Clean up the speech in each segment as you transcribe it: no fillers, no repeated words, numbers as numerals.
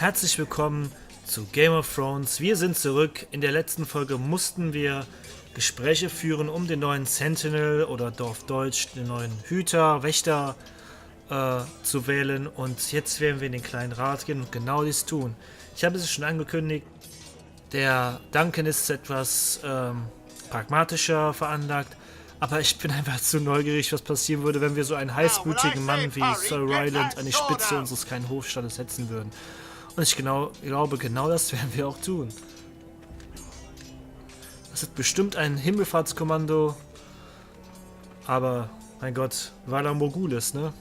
Herzlich willkommen zu Game of Thrones. Wir sind zurück. In der letzten Folge mussten wir Gespräche führen, um den neuen Sentinel oder auf Deutsch den neuen Hüter, Wächter zu wählen. Und jetzt werden wir in den kleinen Rat gehen und genau dies tun. Ich habe es schon angekündigt, der Duncan ist etwas pragmatischer veranlagt. Aber ich bin einfach zu neugierig, was passieren würde, wenn wir so einen heißblütigen Mann wie Sir Ryland an die Spitze unseres kleinen Hofstaates setzen würden. Und ich glaube, genau das werden wir auch tun. Das ist bestimmt ein Himmelfahrtskommando. Aber, mein Gott, Valar Morghulis, ne?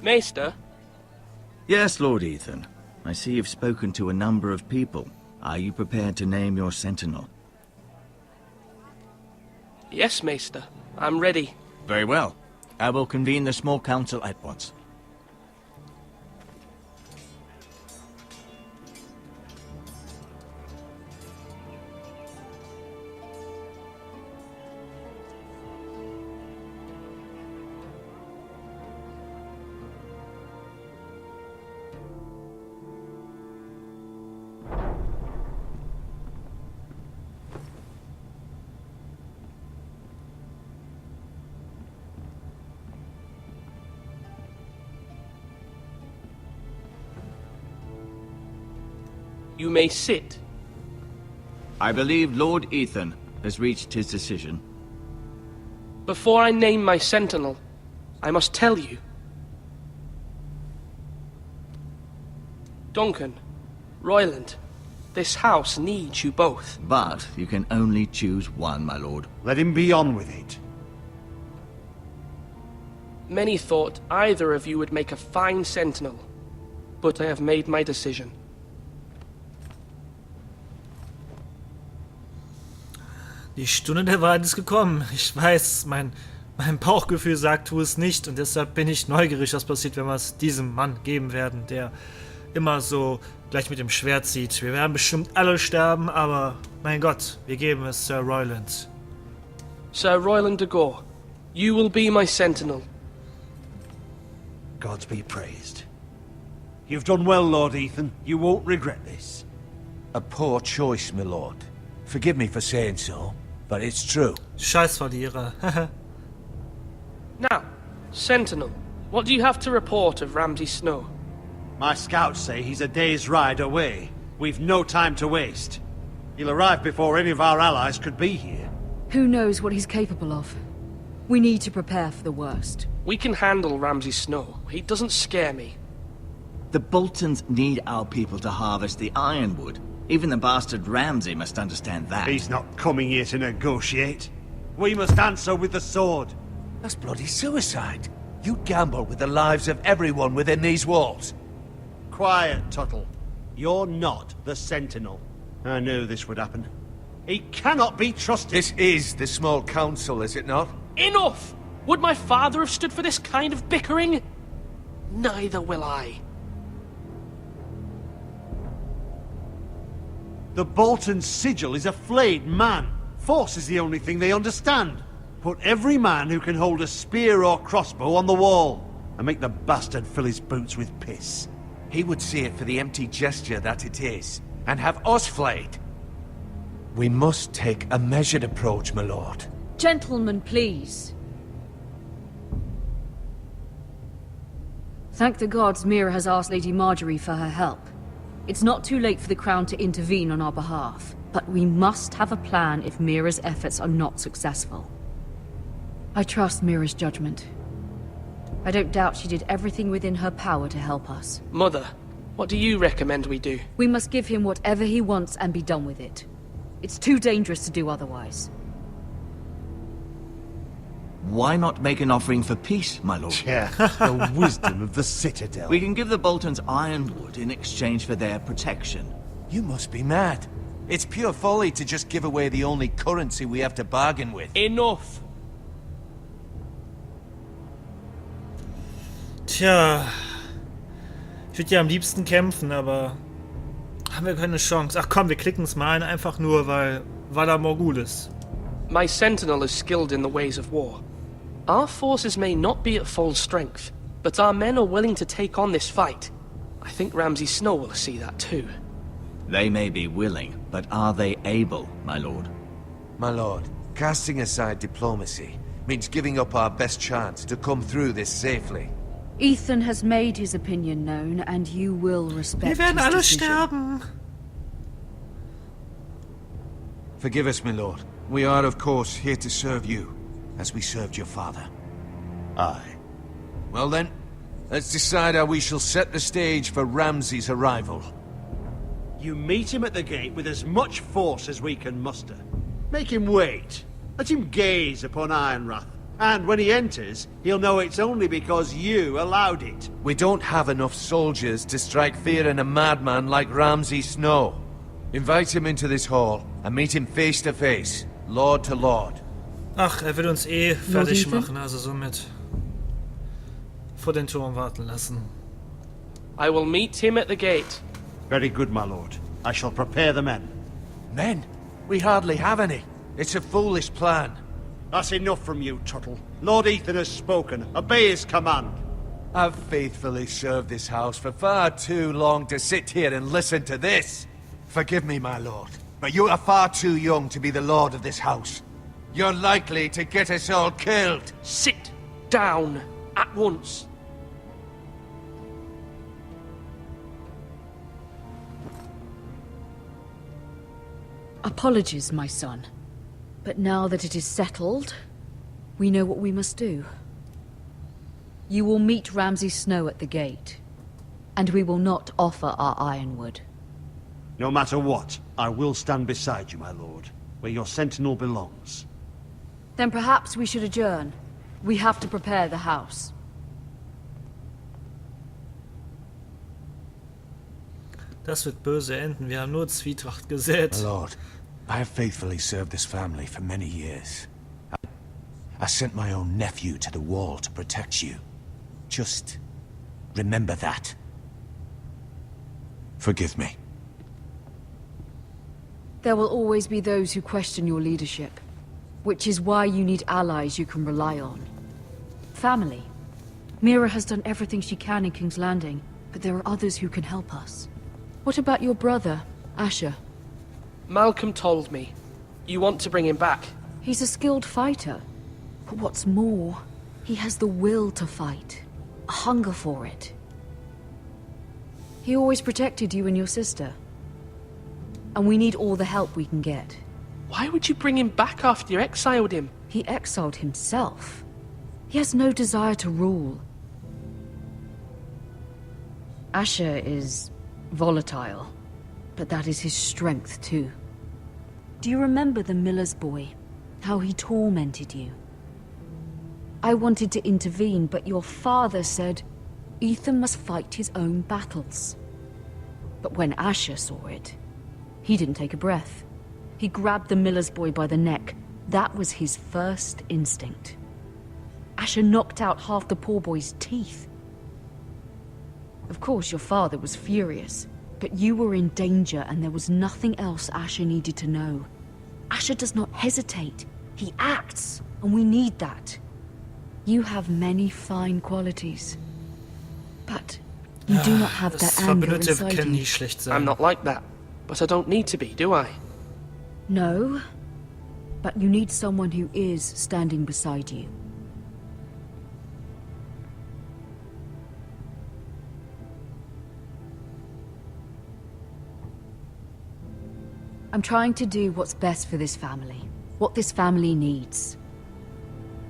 Maester? Yes, Lord Ethan. I see you've spoken to a number of people. Are you prepared to name your sentinel? Yes, Maester. I'm ready. Very well. I will convene the small council at once. You may sit. I believe Lord Ethan has reached his decision. Before I name my sentinel, I must tell you. Duncan, Royland, this house needs you both. But you can only choose one, my lord. Let him be on with it. Many thought either of you would make a fine sentinel, but I have made my decision. Die Stunde der Wahrheit ist gekommen. Ich weiß, mein Bauchgefühl sagt, tu es nicht. Und deshalb bin ich neugierig, was passiert, wenn wir es diesem Mann geben werden, der immer so gleich mit dem Schwert zieht. Wir werden bestimmt alle sterben, aber mein Gott, wir geben es Sir Royland. Sir Royland de Gore, you will be my sentinel. God be praised. You've done well, Lord Ethan. You won't regret this. A poor choice, my lord. Forgive me for saying so, but it's true. Scheißverlierer. Now, sentinel, what do you have to report of Ramsay Snow? My scouts say he's a day's ride away. We've no time to waste. He'll arrive before any of our allies could be here. Who knows what he's capable of? We need to prepare for the worst. We can handle Ramsay Snow. He doesn't scare me. The Boltons need our people to harvest the ironwood. Even the bastard Ramsay must understand that. He's not coming here to negotiate. We must answer with the sword. That's bloody suicide. You'd gamble with the lives of everyone within these walls. Quiet, Tuttle. You're not the Sentinel. I knew this would happen. He cannot be trusted. This is the small council, is it not? Enough! Would my father have stood for this kind of bickering? Neither will I. The Bolton sigil is a flayed man. Force is the only thing they understand. Put every man who can hold a spear or crossbow on the wall, and make the bastard fill his boots with piss. He would see it for the empty gesture that it is, and have us flayed. We must take a measured approach, my lord. Gentlemen, please. Thank the gods Mira has asked Lady Marjorie for her help. It's not too late for the Crown to intervene on our behalf, but we must have a plan if Mira's efforts are not successful. I trust Mira's judgment. I don't doubt she did everything within her power to help us. Mother, what do you recommend we do? We must give him whatever he wants and be done with it. It's too dangerous to do otherwise. Why not make an offering for peace, my lord? Yeah, the wisdom of the Citadel. We can give the Boltons ironwood in exchange for their protection. You must be mad. It's pure folly to just give away the only currency we have to bargain with. Enough! Tja, ich würde ja am liebsten kämpfen, aber haben wir keine Chance. Ach komm, wir klicken es mal ein, einfach nur, weil Valar Morghulis. My sentinel is skilled in the ways of war. Our forces may not be at full strength, but our men are willing to take on this fight. I think Ramsay Snow will see that too. They may be willing, but are they able, my lord? My lord, casting aside diplomacy means giving up our best chance to come through this safely. Ethan has made his opinion known, and you will respect Wir werden his alle decision. sterben. Forgive us, my lord. We are, of course, here to serve you, as we served your father. Aye. Well then, let's decide how we shall set the stage for Ramsay's arrival. You meet him at the gate with as much force as we can muster. Make him wait. Let him gaze upon Ironrath. And when he enters, he'll know it's only because you allowed it. We don't have enough soldiers to strike fear in a madman like Ramsay Snow. Invite him into this hall and meet him face to face, lord to lord. Ach, er will uns eh fertig Ethan? machen, also somit vor den Toren warten lassen. I will meet him at the gate. Very good, my lord. I shall prepare the men. Men? We hardly have any. It's a foolish plan. That's enough from you, Tuttle. Lord Ethan has spoken. Obey his command. I've faithfully served this house for far too long to sit here and listen to this. Forgive me, my lord, but you are far too young to be the lord of this house. You're likely to get us all killed. Sit down at once. Apologies, my son. But now that it is settled, we know what we must do. You will meet Ramsay Snow at the gate, and we will not offer our ironwood. No matter what, I will stand beside you, my lord, where your sentinel belongs. Then perhaps we should adjourn. We have to prepare the house. Das wird böse enden. Wir haben nur Zwietracht gesät. My lord, I have faithfully served this family for many years. I sent my own nephew to the wall to protect you. Just remember that. Forgive me. There will always be those who question your leadership, which is why you need allies you can rely on. Family. Mira has done everything she can in King's Landing, but there are others who can help us. What about your brother, Asher? Malcolm told me. You want to bring him back. He's a skilled fighter. But what's more, he has the will to fight. A hunger for it. He always protected you and your sister. And we need all the help we can get. Why would you bring him back after you exiled him? He exiled himself. He has no desire to rule. Asher is volatile, but that is his strength too. Do you remember the miller's boy? How he tormented you? I wanted to intervene, but your father said Ethan must fight his own battles. But when Asher saw it, he didn't take a breath. He grabbed the miller's boy by the neck. That was his first instinct. Asher knocked out half the poor boy's teeth. Of course, your father was furious, but you were in danger and there was nothing else Asher needed to know. Asher does not hesitate. He acts, and we need that. You have many fine qualities, but you do not have that anger Verbündete inside können nie you. schlecht sein. I'm not like that. But I don't need to be, do I? No, but you need someone who is standing beside you. I'm trying to do what's best for this family, what this family needs.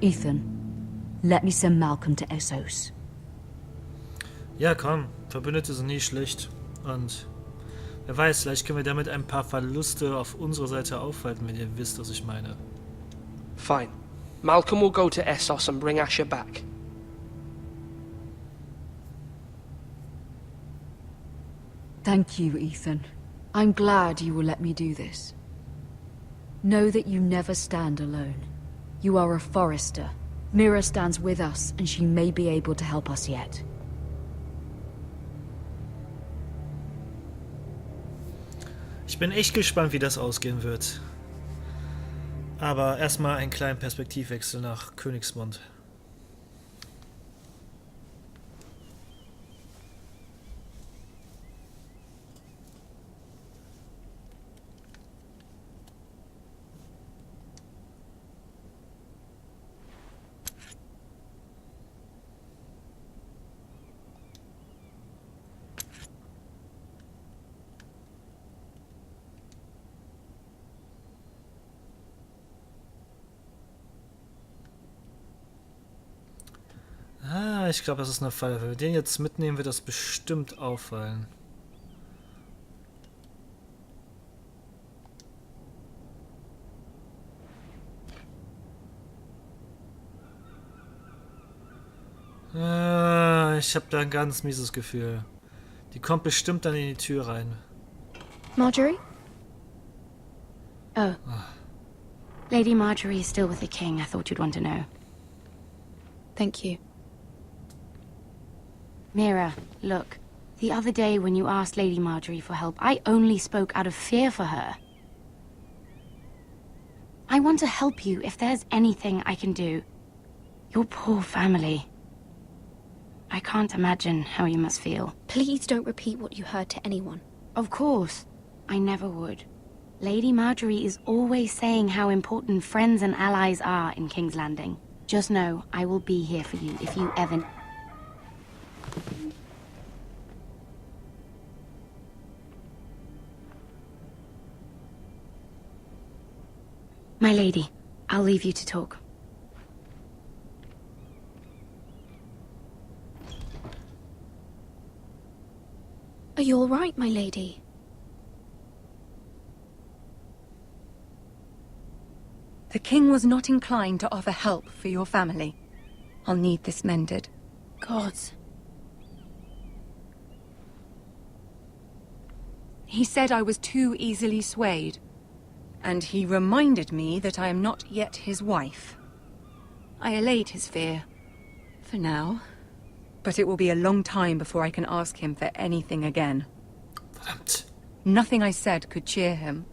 Ethan, let me send Malcolm to Essos. Ja, komm. Verbündete sind nie schlecht. Und wer weiß, vielleicht können wir damit ein paar Verluste auf unserer Seite aufhalten, wenn ihr wisst, was ich meine. Fine. Malcolm will go to Essos and bring Asher back. Thank you, Ethan. I'm glad you will let me do this. Know that you never stand alone. You are a forester. Mira stands with us, and she may be able to help us yet. Ich bin echt gespannt, wie das ausgehen wird. Aber erstmal einen kleinen Perspektivwechsel nach Königsmund. Ich glaube, das ist eine Falle. Wenn wir den jetzt mitnehmen, wird das bestimmt auffallen. Ich habe da ein ganz mieses Gefühl. Die kommt bestimmt dann in die Tür rein. Marjorie? Oh. Lady Marjorie is still with the king. I thought you'd want to know. Thank you. Mira, look. The other day when you asked Lady Marjorie for help, I only spoke out of fear for her. I want to help you if there's anything I can do. Your poor family. I can't imagine how you must feel. Please don't repeat what you heard to anyone. Of course. I never would. Lady Marjorie is always saying how important friends and allies are in King's Landing. Just know, I will be here for you if you ever... My lady, I'll leave you to talk. Are you all right, my lady? The king was not inclined to offer help for your family. I'll need this mended. Gods. He said I was too easily swayed. And he reminded me that I am not yet his wife. I allayed his fear. For now. But it will be a long time before I can ask him for anything again. Verdammt. Nothing I said could cheer him.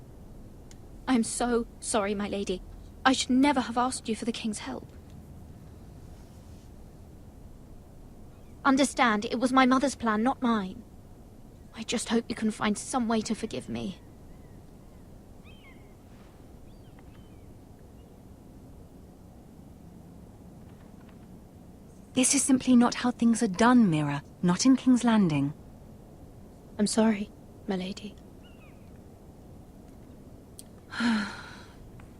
I'm so sorry, my lady. I should never have asked you for the king's help. Understand, it was my mother's plan, not mine. I just hope you can find some way to forgive me. This is simply not how things are done, Mira. Not in King's Landing. I'm sorry, my lady.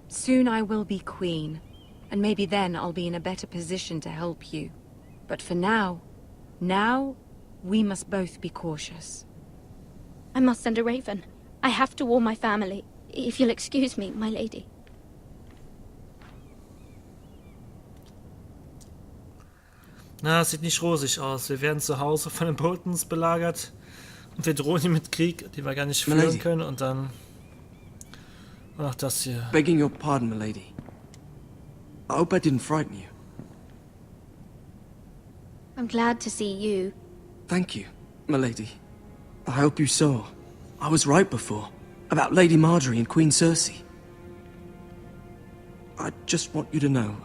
Soon I will be queen, and maybe then I'll be in a better position to help you. But for now, we must both be cautious. I must send a raven. I have to warn my family. If you'll excuse me, my lady. Na, es sieht nicht rosig aus. Wir werden zu Hause von den Boltons belagert und wir drohen hier mit Krieg, den wir gar nicht führen können, und dann ach, das hier. Begging your pardon, milady. I hope I didn't frighten you. I'm glad to see you. Thank you, milady. I hope you saw. I was right before. About Lady Marjorie and Queen Cersei. I just want you to know,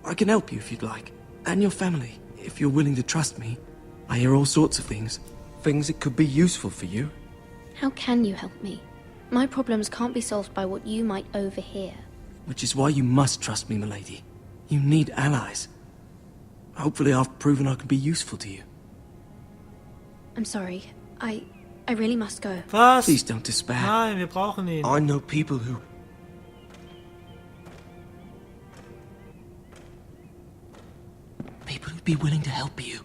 I can help you if you'd like. And your family, if you're willing to trust me. I hear all sorts of things. Things that could be useful for you. How can you help me? My problems can't be solved by what you might overhear. Which is why you must trust me, milady. You need allies. Hopefully I've proven I can be useful to you. I'm sorry. I really must go. Was? Please don't despair. Nein, wir brauchen ihn. I know people who... People who'd be willing to help you.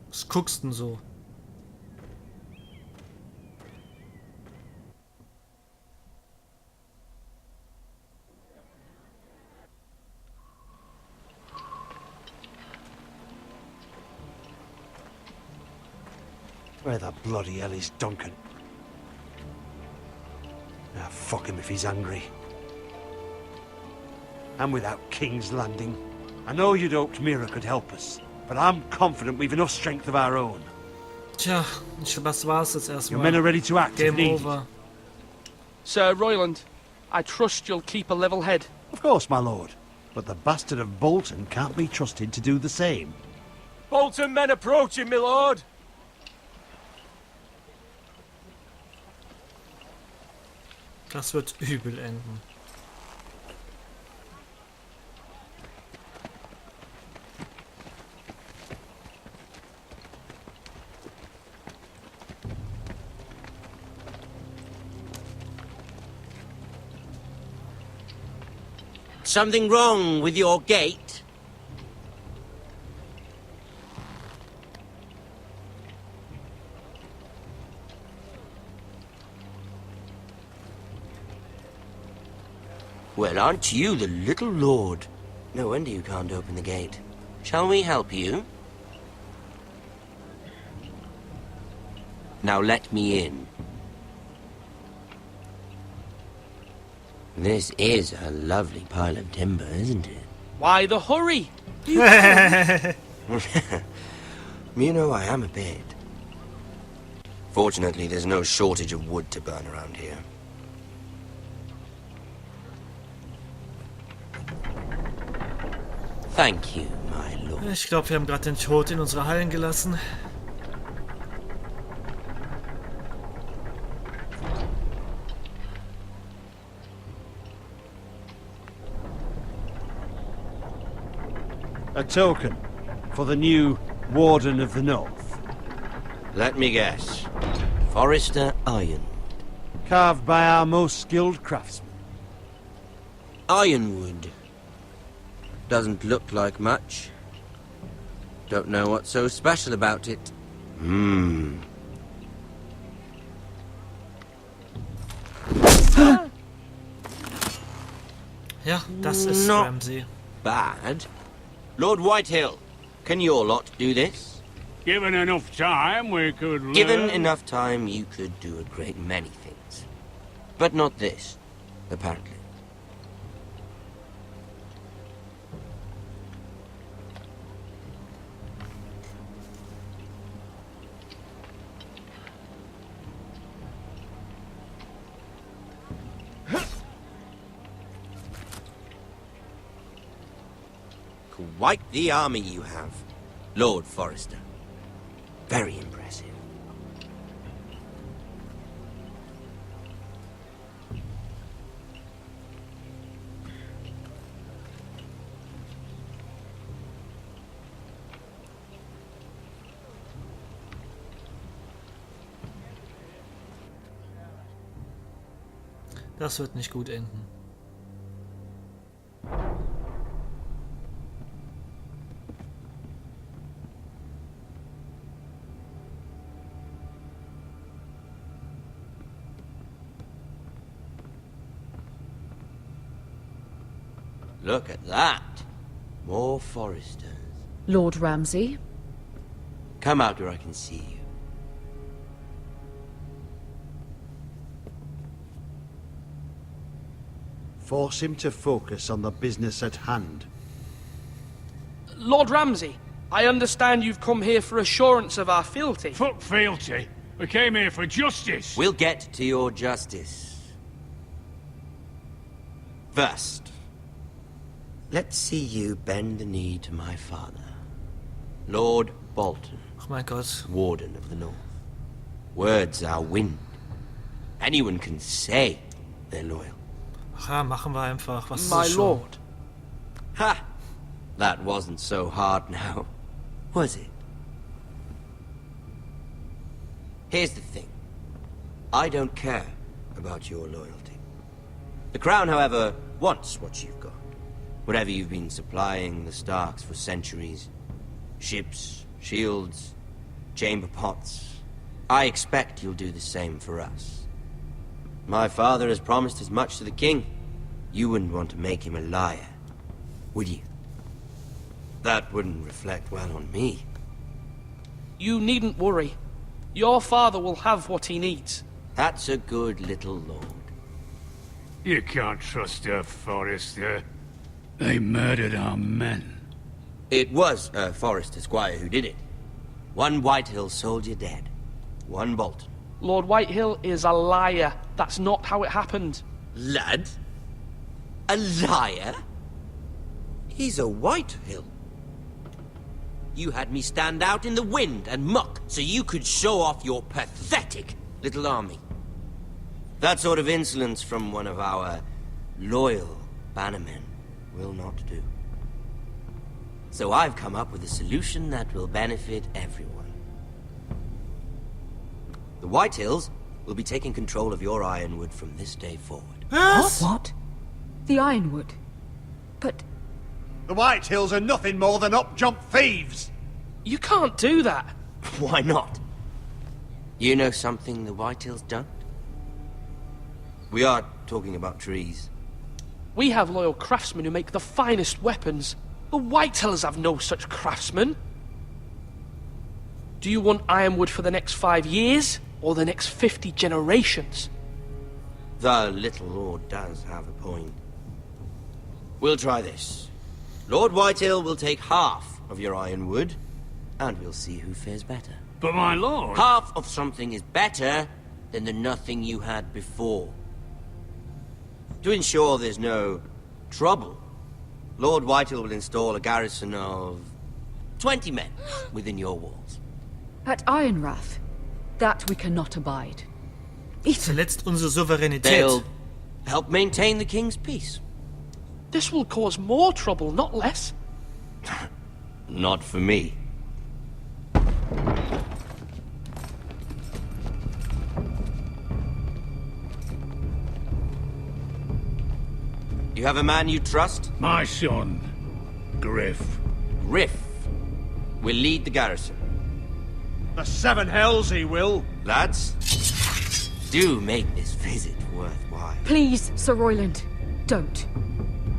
Was guckst denn so? Where the bloody hell is Duncan? fuck him if he's angry. And without King's Landing, I know you'd hoped Mira could help us, but I'm confident we've enough strength of our own. Tja, ich glaube, das war's jetzt Your men are erstmal. ready to act if Game needed. over. Sir Royland, I trust you'll keep a level head. Of course, my lord. But the bastard of Bolton can't be trusted to do the same. Bolton men approaching, my lord! Das wird übel enden. Something wrong with your gate? Well, aren't you the little lord? No wonder you can't open the gate. Shall we help you? Now let me in. This is a lovely pile of timber, isn't it? Why the hurry? You know, I am a bit. Fortunately, there's no shortage of wood to burn around here. Thank you, my lord. Ich glaube, wir haben gerade den Tod in unsere Hallen gelassen. A token for the new Warden of the North. Let me guess. Forrester Iron. Carved by our most skilled craftsmen. Ironwood. Doesn't look like much. Don't know what's so special about it. Ja, das ist No. Ramsay. Bad. Lord Whitehill, can your lot do this? Given enough time, we could learn. Given enough time, you could do a great many things. But not this, apparently. Quite the army you have, Lord Forrester. Very impressive. Das wird nicht gut enden. Look at that. More Forresters. Lord Ramsay? Come out where I can see you. Force him to focus on the business at hand. Lord Ramsay, I understand you've come here for assurance of our fealty. Fuck fealty. We came here for justice. We'll get to your justice. First, let's see you bend the knee to my father, Lord Bolton, Oh mein Gott. Warden of the North. Words are wind. Anyone can say they're loyal. Ach ja, machen wir einfach. Was ist My es schon? lord. Ha! That wasn't so hard now, was it? Here's the thing. I don't care about your loyalty. The Crown, however, wants what you've got. Whatever you've been supplying the Starks for centuries. Ships, shields, chamber pots. I expect you'll do the same for us. My father has promised as much to the king. You wouldn't want to make him a liar, would you? That wouldn't reflect well on me. You needn't worry. Your father will have what he needs. That's a good little lord. You can't trust a Forester. They murdered our men. It was a Forester squire who did it. One Whitehill soldier dead. One Bolton. Lord Whitehill is a liar. That's not how it happened. Lad? A liar? He's a Whitehill. You had me stand out in the wind and muck so you could show off your pathetic little army. That sort of insolence from one of our loyal bannermen will not do. So I've come up with a solution that will benefit everyone. The Whitehills will be taking control of your Ironwood from this day forward. What? The Ironwood? But... The Whitehills are nothing more than up-jump thieves! You can't do that! Why not? You know something the Whitehills don't? We are talking about trees. We have loyal craftsmen who make the finest weapons. The Whitehills have no such craftsmen. Do you want Ironwood for the next 5 years, or the next 50 generations? The little lord does have a point. We'll try this. Lord Whitehill will take half of your Ironwood, and we'll see who fares better. But my lord... Half of something is better than the nothing you had before. To ensure there's no trouble, Lord Whitehill will install a garrison of 20 men within your walls. At Ironrath? That we cannot abide. Verletzt unsere Souveränität. They'll help maintain the king's peace. This will cause more trouble, not less. Not for me. You have a man you trust? My son, Griff. Griff will lead the garrison. The seven hells he will. Lads, do make this visit worthwhile. Please, Sir Royland, don't.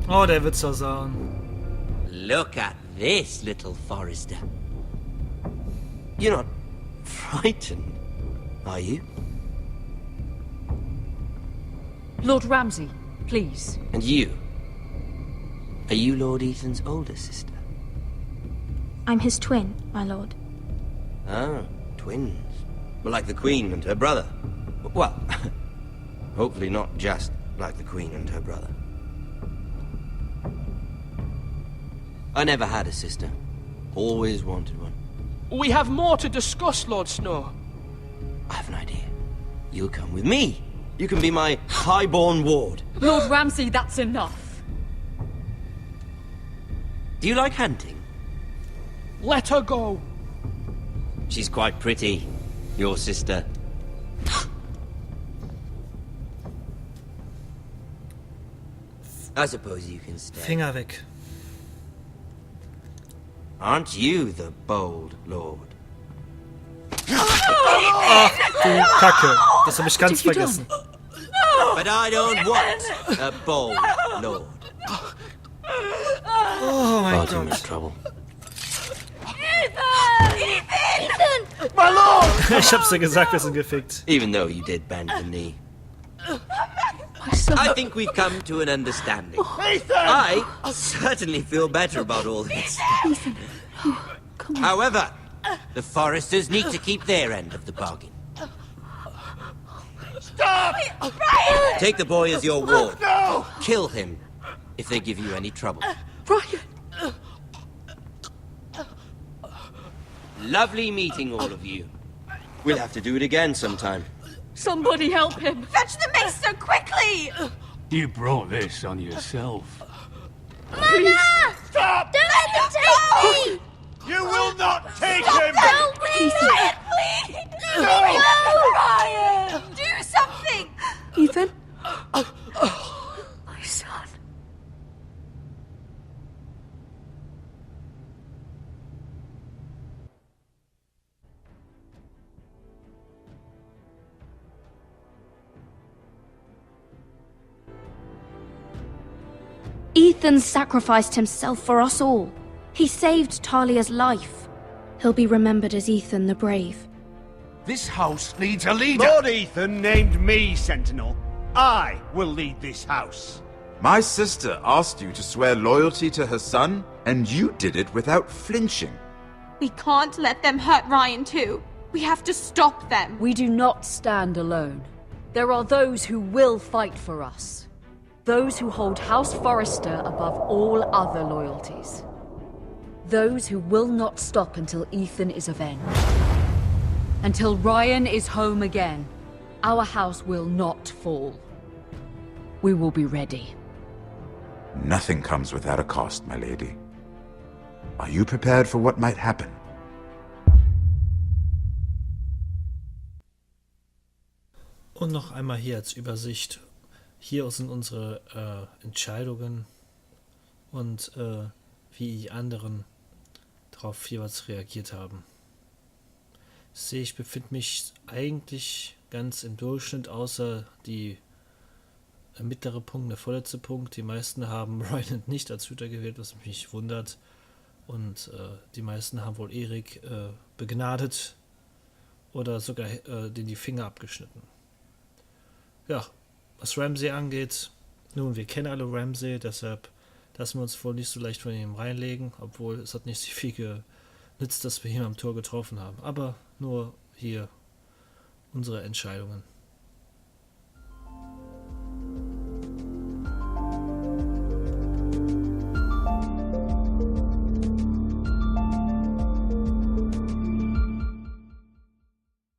Oh, der wird so sein. Look at this, little Forester. You're not frightened, are you? Lord Ramsay, please. And you? Are you Lord Ethan's older sister? I'm his twin, my lord. Ah, twins. Well, like the Queen and her brother. Well, hopefully not just like the Queen and her brother. I never had a sister. Always wanted one. We have more to discuss, Lord Snow. I have an idea. You'll come with me. You can be my highborn ward. Lord Ramsay, that's enough. Do you like hunting? Let her go. She's quite pretty, your sister. I suppose you can stay. Finger weg. Aren't you the bold lord? Ach du Kacke. Das habe ich ganz vergessen. But I don't want a bold lord. Oh mein Far too Gott. much trouble. Ethan! My lord! Ich hab's dir gesagt, wir sind gefickt. Even though you did bend the knee. My son. I think we've come to an understanding. Ethan! I certainly feel better about all this. Ethan. Oh, come on. However, the Foresters need to keep their end of the bargain. Stop! Brian! Take the boy as your ward. No! Kill him if they give you any trouble. Brian! Lovely meeting all of you. We'll have to do it again sometime. Somebody help him! Fetch the maester, quickly! You brought this on yourself. Mama! Stop! Don't let them take me! You will not take him! Help me! Please! No! Brian! Do something! Ethan? My son. Ethan sacrificed himself for us all. He saved Talia's life. He'll be remembered as Ethan the Brave. This house needs a leader. Lord Ethan named me Sentinel. I will lead this house. My sister asked you to swear loyalty to her son, and you did it without flinching. We can't let them hurt Ryan too. We have to stop them. We do not stand alone. There are those who will fight for us. Those who hold House Forrester above all other loyalties. Those who will not stop until Ethan is avenged. Until Ryan is home again, our house will not fall. We will be ready. Nothing comes without a cost, my lady. Are you prepared for what might happen? Und noch einmal hier als Übersicht. Hier sind unsere Entscheidungen und wie die anderen darauf jeweils reagiert haben. Ich sehe, ich befinde mich eigentlich ganz im Durchschnitt, außer die mittlere Punkt, der vorletzte Punkt. Die meisten haben Ryan nicht als Hüter gewählt, was mich wundert. Und die meisten haben wohl Erik begnadet oder sogar den die Finger abgeschnitten. Ja, was Ramsay angeht, nun, wir kennen alle Ramsay, deshalb lassen wir uns wohl nicht so leicht von ihm reinlegen, obwohl es hat nicht so viel genützt, dass wir ihn am Tor getroffen haben. Aber nur hier unsere Entscheidungen.